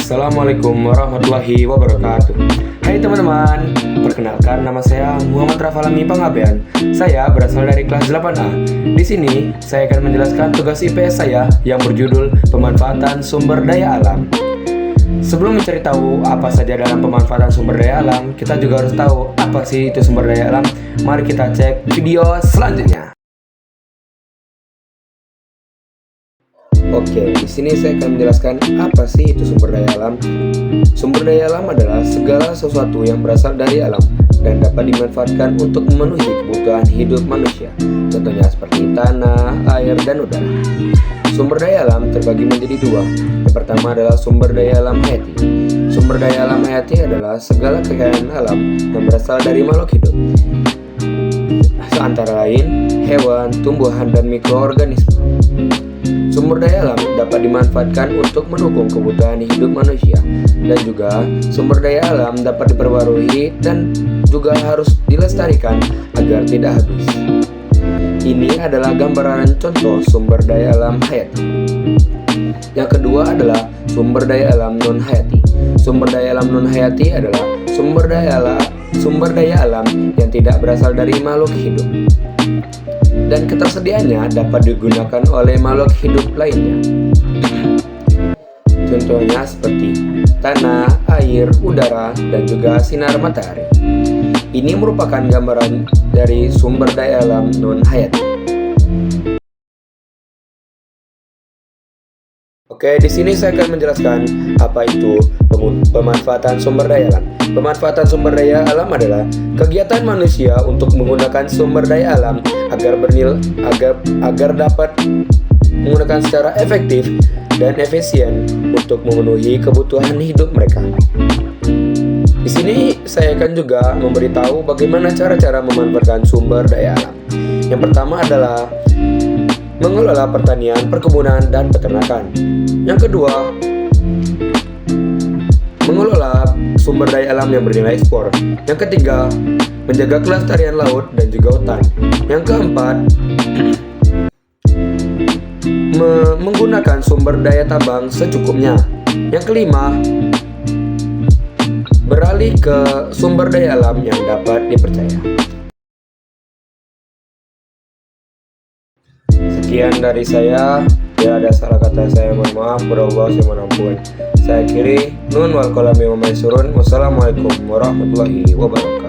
Assalamualaikum warahmatullahi wabarakatuh. Hai teman-teman, perkenalkan nama saya Muhammad Rafalami Pangabean. Saya berasal dari kelas 8A. Di sini saya akan menjelaskan tugas IPS saya yang berjudul Pemanfaatan Sumber Daya Alam. Sebelum mencari tahu apa saja dalam pemanfaatan sumber daya alam, kita juga harus tahu apa sih itu sumber daya alam. Mari kita cek video selanjutnya. Oke, di sini saya akan menjelaskan apa sih itu sumber daya alam. Sumber daya alam adalah segala sesuatu yang berasal dari alam dan dapat dimanfaatkan untuk memenuhi kebutuhan hidup manusia. Contohnya seperti tanah, air, dan udara. Sumber daya alam terbagi menjadi dua. Yang pertama adalah sumber daya alam hayati. Sumber daya alam hayati adalah segala kekayaan alam yang berasal dari makhluk hidup, antara lain hewan, tumbuhan, dan mikroorganisme. Sumber daya alam dapat dimanfaatkan untuk mendukung kebutuhan hidup manusia, dan juga sumber daya alam dapat diperbarui dan juga harus dilestarikan agar tidak habis. Ini adalah gambaran contoh sumber daya alam hayati. Yang kedua adalah sumber daya alam non-hayati. Sumber daya alam non-hayati adalah sumber daya alam yang tidak berasal dari makhluk hidup, dan ketersediaannya dapat digunakan oleh makhluk hidup lainnya. Contohnya seperti tanah, air, udara, dan juga sinar matahari. Ini merupakan gambaran dari sumber daya alam non-hayati. Oke, di sini saya akan menjelaskan apa itu pemanfaatan sumber daya alam. Pemanfaatan sumber daya alam adalah kegiatan manusia untuk menggunakan sumber daya alam agar dapat menggunakan secara efektif dan efisien untuk memenuhi kebutuhan hidup mereka. Di sini saya akan juga memberitahu bagaimana cara-cara memanfaatkan sumber daya alam. Yang pertama adalah mengelola pertanian, perkebunan, dan peternakan. Yang kedua, mengelola sumber daya alam yang bernilai ekspor. Yang ketiga, menjaga kelestarian laut dan juga hutan. Yang keempat, menggunakan sumber daya tambang secukupnya. Yang kelima, beralih ke sumber daya alam yang dapat dipercaya. Sekian dari saya. Bila ada salah kata saya mohon maaf, berubah saya mohon ampun. Saya akhiri, nun wal qalami wa ma yasturun. Wassalamualaikum warahmatullahi wabarakatuh.